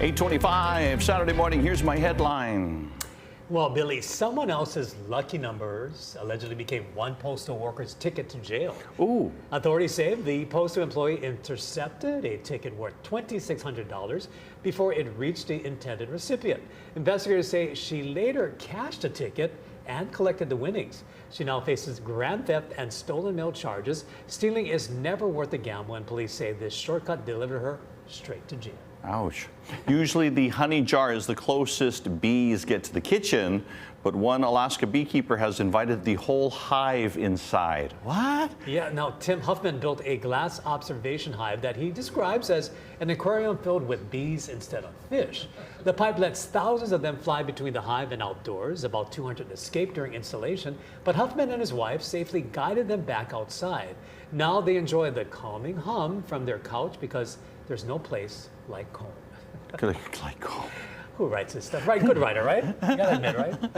8:25 Saturday morning. Here's my headline. Well, Billy, someone else's lucky numbers allegedly became one postal worker's ticket to jail. Ooh. Authorities say the postal employee intercepted a ticket worth $2,600 before it reached the intended recipient. Investigators say she later cashed the ticket and collected the winnings. She now faces grand theft and stolen mail charges. Stealing is never worth the gamble, and police say this shortcut delivered her straight to jail. Ouch. Usually the honey jar is the closest bees get to the kitchen, but one Alaska beekeeper has invited the whole hive inside. What? Yeah, now Tim Huffman built a glass observation hive that he describes as an aquarium filled with bees instead of fish. The pipe lets thousands of them fly between the hive and outdoors. About 200 escaped during installation, but Huffman and his wife safely guided them back outside. Now they enjoy the calming hum from their couch because there's no place like home. Like home. Who writes this stuff? Right, good writer, right? You gotta admit, right?